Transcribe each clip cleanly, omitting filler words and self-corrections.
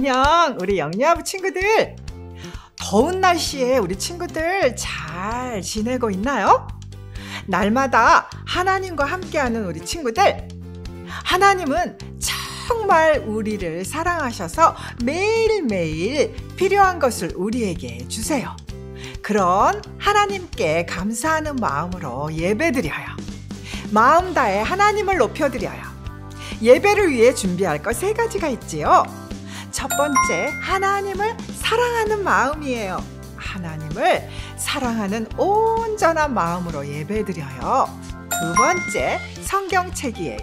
안녕, 우리 영유아부 친구들. 더운 날씨에 우리 친구들 잘 지내고 있나요? 날마다 하나님과 함께하는 우리 친구들. 하나님은 정말 우리를 사랑하셔서 매일매일 필요한 것을 우리에게 주세요. 그런 하나님께 감사하는 마음으로 예배드려요. 마음 다해 하나님을 높여드려요. 예배를 위해 준비할 것 3가지가 있지요. 첫 번째, 하나님을 사랑하는 마음이에요. 하나님을 사랑하는 온전한 마음으로 예배드려요. 두 번째, 성경책이에요.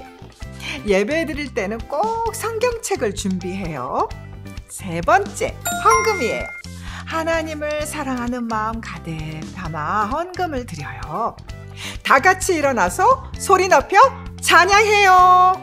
예배드릴 때는 꼭 성경책을 준비해요. 세 번째, 헌금이에요. 하나님을 사랑하는 마음 가득 담아 헌금을 드려요. 다 같이 일어나서 소리 높여 찬양해요.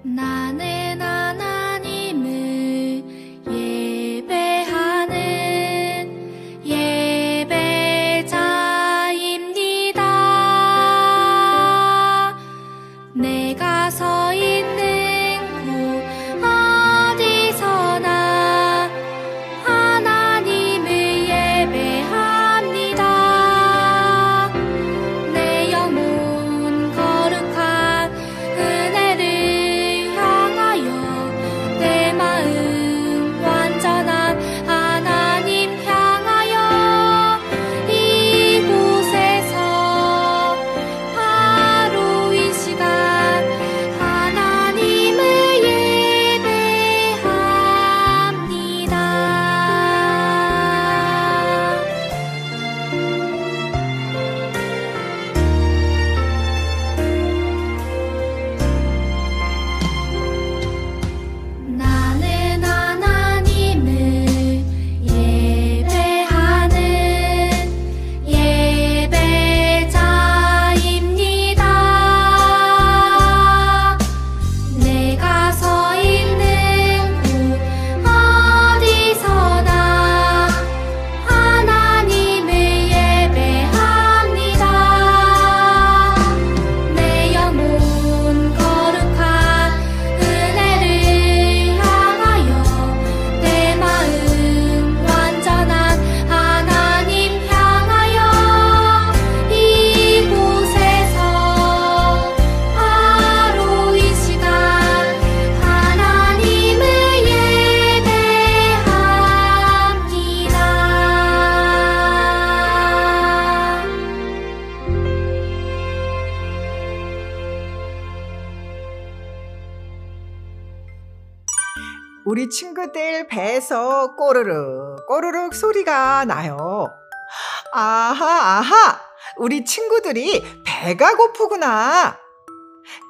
나는 하나님을 예배하는 예배자입니다. 내가 서 있는 곳 어디서나 하나님을 예배합니다. 내 영혼 거룩한 은혜를 내 마음 완전한 하나님 향하여 이곳에서 바로 이 시간 우리 친구들 배에서 꼬르륵 꼬르륵 소리가 나요. 아하, 우리 친구들이 배가 고프구나.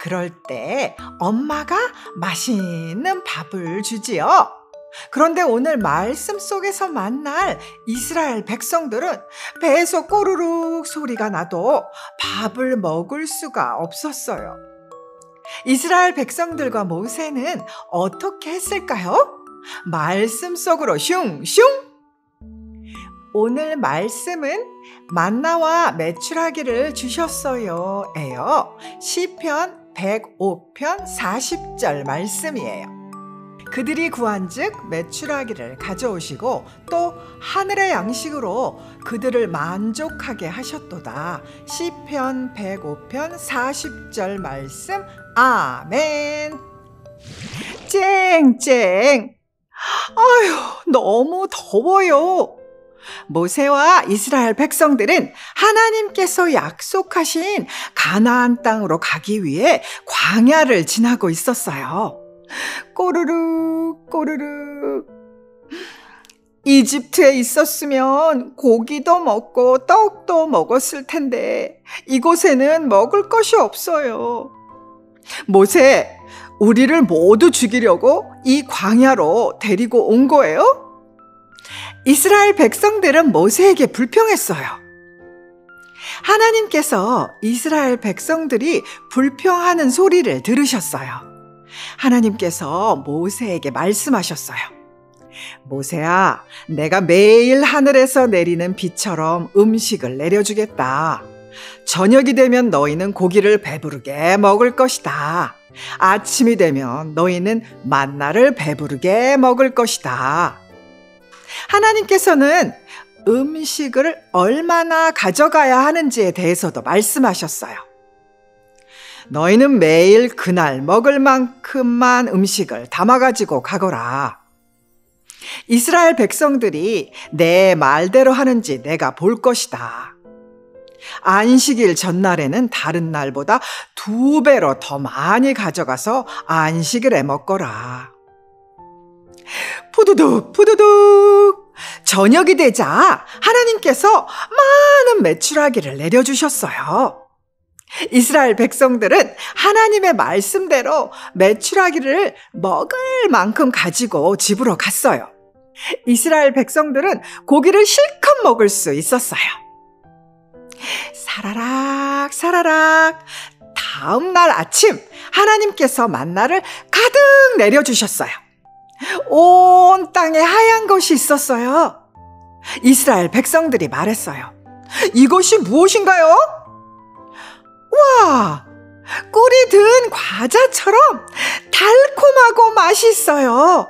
그럴 때 엄마가 맛있는 밥을 주지요. 그런데 오늘 말씀 속에서 만날 이스라엘 백성들은 배에서 꼬르륵 소리가 나도 밥을 먹을 수가 없었어요. 이스라엘 백성들과 모세는 어떻게 했을까요? 말씀 속으로 슝슝! 오늘 말씀은 만나와 메추라기를 주셨어요 에요. 시편 105편 40절 말씀이에요. 그들이 구한즉 메추라기를 가져오시고 또 하늘의 양식으로 그들을 만족하게 하셨도다. 시편 105편 40절 말씀. 아멘. 쨍쨍. 아휴, 너무 더워요. 모세와 이스라엘 백성들은 하나님께서 약속하신 가나안 땅으로 가기 위해 광야를 지나고 있었어요. 꼬르륵 꼬르륵. 이집트에 있었으면 고기도 먹고 떡도 먹었을 텐데 이곳에는 먹을 것이 없어요. 모세, 우리를 모두 죽이려고 이 광야로 데리고 온 거예요? 이스라엘 백성들은 모세에게 불평했어요. 하나님께서 이스라엘 백성들이 불평하는 소리를 들으셨어요. 하나님께서 모세에게 말씀하셨어요. 모세야, 내가 매일 하늘에서 내리는 비처럼 음식을 내려주겠다. 저녁이 되면 너희는 고기를 배부르게 먹을 것이다. 아침이 되면 너희는 만나를 배부르게 먹을 것이다. 하나님께서는 음식을 얼마나 가져가야 하는지에 대해서도 말씀하셨어요. 너희는 매일 그날 먹을 만큼만 음식을 담아가지고 가거라. 이스라엘 백성들이 내 말대로 하는지 내가 볼 것이다. 안식일 전날에는 다른 날보다 2배로 더 많이 가져가서 안식을 해 먹거라. 푸두둑 푸두둑. 저녁이 되자 하나님께서 많은 메추라기를 내려주셨어요. 이스라엘 백성들은 하나님의 말씀대로 메추라기를 먹을 만큼 가지고 집으로 갔어요. 이스라엘 백성들은 고기를 실컷 먹을 수 있었어요. 사라락 사라락. 다음 날 아침 하나님께서 만나를 가득 내려주셨어요. 온 땅에 하얀 것이 있었어요. 이스라엘 백성들이 말했어요. 이것이 무엇인가요? 와, 꿀이 든 과자처럼 달콤하고 맛있어요.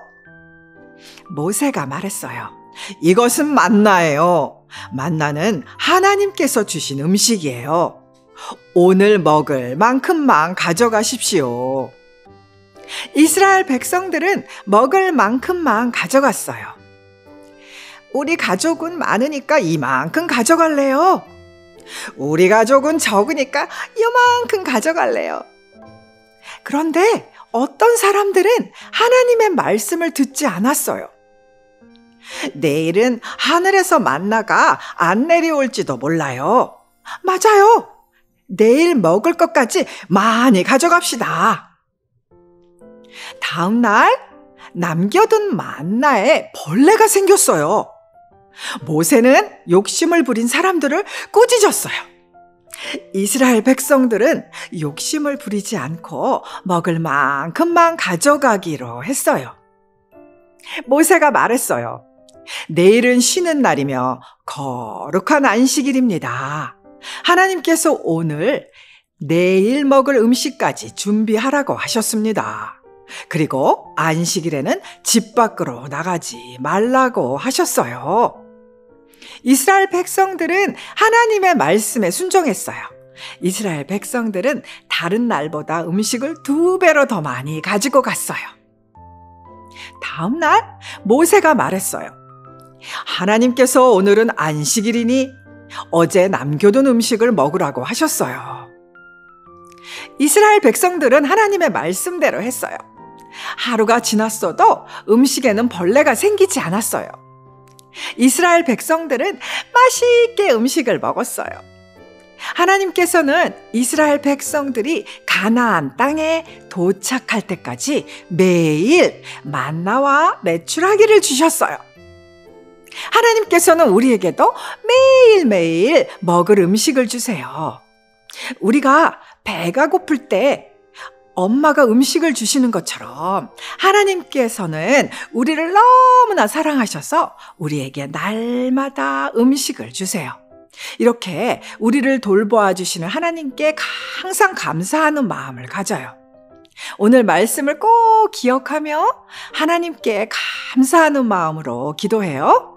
모세가 말했어요. 이것은 만나예요. 만나는 하나님께서 주신 음식이에요. 오늘 먹을 만큼만 가져가십시오. 이스라엘 백성들은 먹을 만큼만 가져갔어요. 우리 가족은 많으니까 이만큼 가져갈래요. 우리 가족은 적으니까 이만큼 가져갈래요. 그런데 어떤 사람들은 하나님의 말씀을 듣지 않았어요. 내일은 하늘에서 만나가 안 내려올지도 몰라요. 맞아요. 내일 먹을 것까지 많이 가져갑시다. 다음 날 남겨둔 만나에 벌레가 생겼어요. 모세는 욕심을 부린 사람들을 꾸짖었어요. 이스라엘 백성들은 욕심을 부리지 않고 먹을 만큼만 가져가기로 했어요. 모세가 말했어요. 내일은 쉬는 날이며 거룩한 안식일입니다. 하나님께서 오늘 내일 먹을 음식까지 준비하라고 하셨습니다. 그리고 안식일에는 집 밖으로 나가지 말라고 하셨어요. 이스라엘 백성들은 하나님의 말씀에 순종했어요. 이스라엘 백성들은 다른 날보다 음식을 2배로 더 많이 가지고 갔어요. 다음 날 모세가 말했어요. 하나님께서 오늘은 안식일이니 어제 남겨둔 음식을 먹으라고 하셨어요. 이스라엘 백성들은 하나님의 말씀대로 했어요. 하루가 지났어도 음식에는 벌레가 생기지 않았어요. 이스라엘 백성들은 맛있게 음식을 먹었어요. 하나님께서는 이스라엘 백성들이 가나안 땅에 도착할 때까지 매일 만나와 메추라기를 주셨어요. 하나님께서는 우리에게도 매일매일 먹을 음식을 주세요. 우리가 배가 고플 때 엄마가 음식을 주시는 것처럼 하나님께서는 우리를 너무나 사랑하셔서 우리에게 날마다 음식을 주세요. 이렇게 우리를 돌보아 주시는 하나님께 항상 감사하는 마음을 가져요. 오늘 말씀을 꼭 기억하며 하나님께 감사하는 마음으로 기도해요.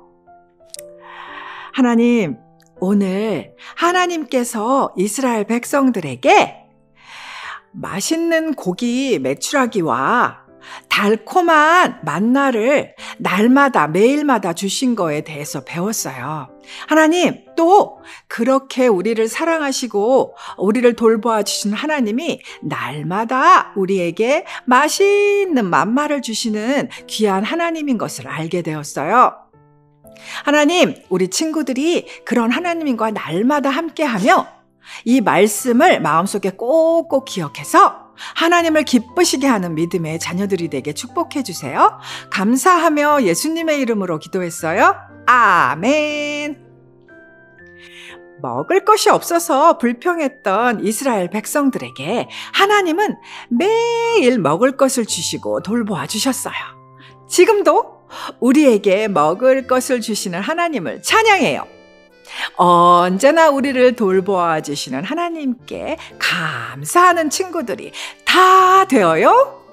하나님, 오늘 하나님께서 이스라엘 백성들에게 맛있는 고기 메추라기와 달콤한 만나를 날마다 매일마다 주신 거에 대해서 배웠어요. 하나님, 또 그렇게 우리를 사랑하시고 우리를 돌보아 주시는 하나님이 날마다 우리에게 맛있는 만나를 주시는 귀한 하나님인 것을 알게 되었어요. 하나님, 우리 친구들이 그런 하나님과 날마다 함께하며 이 말씀을 마음속에 꼭꼭 기억해서 하나님을 기쁘시게 하는 믿음의 자녀들이 되게 축복해 주세요. 감사하며 예수님의 이름으로 기도했어요. 아멘. 먹을 것이 없어서 불평했던 이스라엘 백성들에게 하나님은 매일 먹을 것을 주시고 돌보아 주셨어요. 지금도 우리에게 먹을 것을 주시는 하나님을 찬양해요. 언제나 우리를 돌보아 주시는 하나님께 감사하는 친구들이 다 되어요.